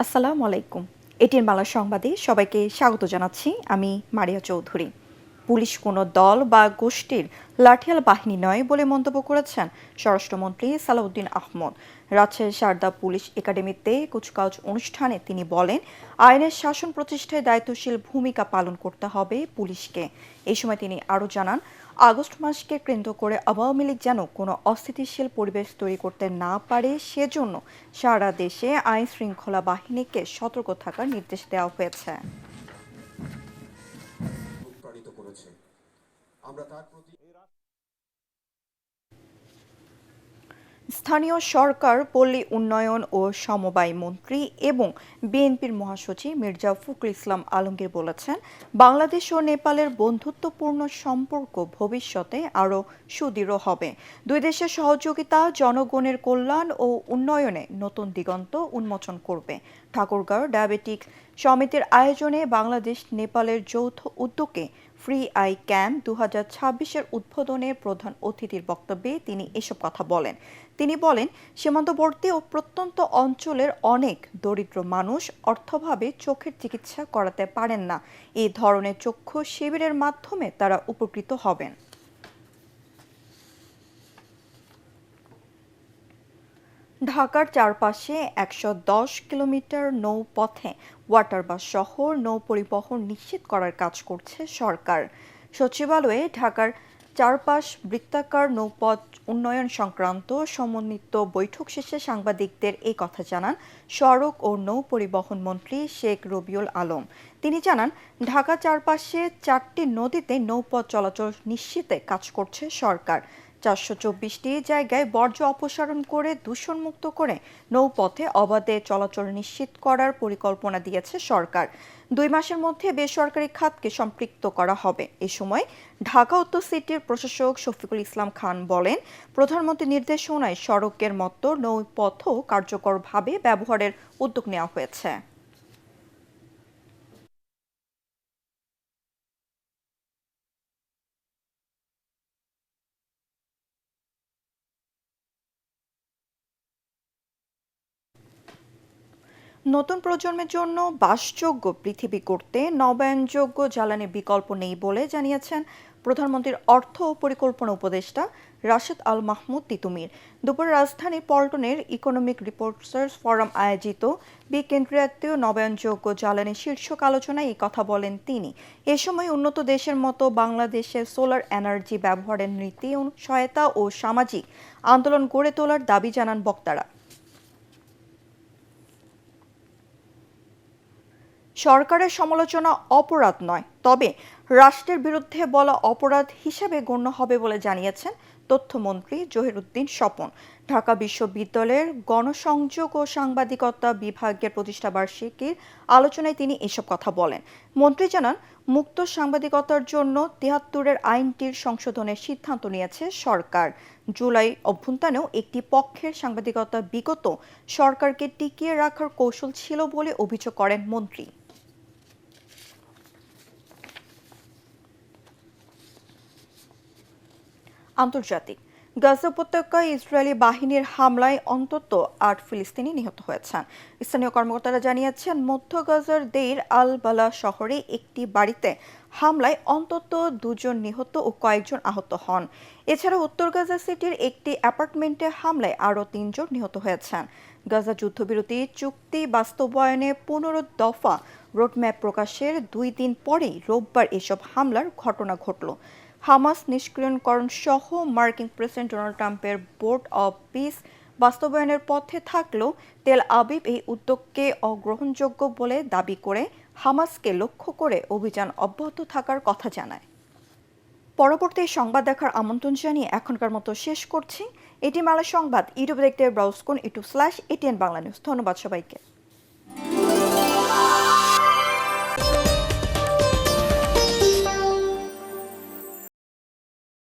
আসসালামু আলাইকুম। এটিএন বাংলা সংবাদে সবাইকে স্বাগত জানাচ্ছি। আমি মারিয়া চৌধুরী। পুলিশ কোনো দল বা গোষ্ঠীর লাঠিয়াল বাহিনী নয় বলে মন্তব্য করেছেন স্বরাষ্ট্রমন্ত্রী সালাউদ্দিন আহমদ। রাজশাহীর সারদা পুলিশ একাডেমিতে কুচকাওয়াজ অনুষ্ঠানে তিনি বলেন, আইনের শাসন প্রতিষ্ঠায় দায়িত্বশীল ভূমিকা পালন করতে হবে পুলিশকে। এই সময় তিনি আরও জানান, আগস্ট মাসকে কেন্দ্র করে আওয়ামী লীগ যেন কোনো অস্থিতিশীল পরিবেশ তৈরি করতে না পারে, সেজন্য সারা দেশে আইন শৃঙ্খলা বাহিনীকে সতর্ক থাকার নির্দেশ দেওয়া হয়েছে। স্থানীয় সরকার, পল্লী উন্নয়ন ও সমবায় মন্ত্রী এবং বিএনপির মহাসচিব মির্জা ফখরুল ইসলাম আলমগীর বলেছেন, বাংলাদেশ ও নেপালের বন্ধুত্বপূর্ণ সম্পর্ক ভবিষ্যতে আরও সুদৃঢ় হবে। দুই দেশের সহযোগিতা জনগণের কল্যাণ ও উন্নয়নে নতুন দিগন্ত উন্মোচন করবে। ঠাকুরগাঁও ডায়াবেটিক সমিতির আয়োজনে বাংলাদেশ নেপালের যৌথ উদ্যোগে ফ্রি আই ক্যাম্প 2026-এর উদ্বোধনে প্রধান অতিথির বক্তব্যে তিনি এসব কথা বলেন। তিনি বলেন, সীমান্তবর্তী ও প্রত্যন্ত অঞ্চলের অনেক দরিদ্র মানুষ অর্থভাবে চোখের চিকিৎসা করাতে পারেন না। এই ধরনের চক্ষু শিবিরের মাধ্যমে তারা উপকৃত হবেন। ঢাকার চারপাশে 110 কিলোমিটার নৌপথে ওয়াটারবাস সহ নৌ পরিবহন নিশ্চিত করার কাজ করছে সরকার। সচিবালয়ে ঢাকার চারপাশ বৃত্তাকার নৌপথ উন্নয়ন সংক্রান্ত সমন্বিত বৈঠক শেষে সাংবাদিকদের এই কথা জানান সড়ক ও নৌ পরিবহন মন্ত্রী শেখ রবিউল আলম। তিনি জানান, ঢাকা চারপাশে 4টি নদীতে নৌপথ চলাচল নিশ্চিতে কাজ করছে সরকার। 424টি জায়গায় বর্জ্য অপসারণ করে দূষণমুক্ত করে নৌপথে অবাধে চলাচল নিশ্চিত করার পরিকল্পনা দিয়েছে সরকার। 2 মাসের মধ্যে বেসরকারি খাতকে সম্পৃক্ত করা হবে। এ সময় ঢাকা উত্তর সিটির প্রশাসক শফিকুল ইসলাম খান বলেন, প্রধানমন্ত্রীর নির্দেশনায় সড়কের মতো নৌপথও কার্যকরভাবে ব্যবহারের উদ্যোগ নেওয়া হয়েছে। নতুন প্রজন্মের জন্য বাসযোগ্য পৃথিবী গড়তে নবায়নযোগ্য জ্বালানির বিকল্প নেই বলে জানিয়েছেন প্রধানমন্ত্রীর অর্থ ও পরিকল্পনা উপদেষ্টা রাশেদ আল মাহমুদ তিতুমির। দুপুরে রাজধানী পল্টনের ইকোনমিক রিপোর্টার্স ফোরাম আয়োজিত বিকেন্দ্রীয় নবায়নযোগ্য জ্বালানি শীর্ষক আলোচনায় এই কথা বলেন তিনি। এ সময় উন্নত দেশের মতো বাংলাদেশের সোলার এনার্জি ব্যবহারের নীতি সহায়তা ও সামাজিক আন্দোলন গড়ে তোলার দাবি জানান বক্তারা। সরকারের সমালোচনা অপরাধ নয়, তবে রাষ্ট্রের বিরুদ্ধে বলা অপরাধ হিসাবে গণ্য হবে বলে জানিয়েছেন তথ্যমন্ত্রী জহিরুদ্দিন স্বপন। ঢাকা বিশ্ববিদ্যালয়ের গণসংযোগ ও সাংবাদিকতা বিভাগের প্রতিষ্ঠাবার্ষিকীর আলোচনায় তিনি এসব কথা বলেন। মন্ত্রী জানান, মুক্ত সাংবাদিকতার জন্য 73-এর আইনটির সংশোধনের সিদ্ধান্ত নিয়েছে সরকার। জুলাই অভ্যুত্থানেও একটি পক্ষের সাংবাদিকতা বিগত সরকারকে টিকিয়ে রাখার কৌশল ছিল বলে অভিযোগ করেন মন্ত্রী। আন্তর্জাতিক গাজা উপত্যকায় ইসরায়েলি বাহিনীর হামলায় অন্তত 8 ফিলিস্তিনি নিহত হয়েছেন। স্থানীয় কর্মকর্তারা জানিয়েছেন, মধ্য গাজার দেইর আল বালা শহরে একটি বাড়িতে হামলায় অন্তত 2 জন নিহত ও কয়েকজন আহত হন। এছাড়া উত্তর গাজা সিটির একটি অ্যাপার্টমেন্টে হামলায় আরও 3 জন নিহত হয়েছেন। গাজা যুদ্ধবিরতি চুক্তি বাস্তবায়নে 15 দফা রোডম্যাপ প্রকাশের 2 দিন পরেই রোববার এসব হামলার ঘটনা ঘটল। হামাস নিষ্ক্রিয়করণ সহ মার্কিন প্রেসিডেন্ট ডোনাল্ড ট্রাম্পের বোর্ড অব পিস বাস্তবায়নের পথে থাকলেও তেল আবিব এই উদ্যোগকে অগ্রহণযোগ্য বলে দাবি করে হামাসকে লক্ষ্য করে অভিযান অব্যাহত থাকার কথা জানায়। পরবর্তী সংবাদ দেখার আমন্ত্রণ জানিয়ে এখনকার মতো শেষ করছি। এটি বাংলা সংবাদ ইউটিউবে দেখতে ব্রাউজ করুন youtube/ATN বাংলা নিউজ। ধন্যবাদ সবাইকে।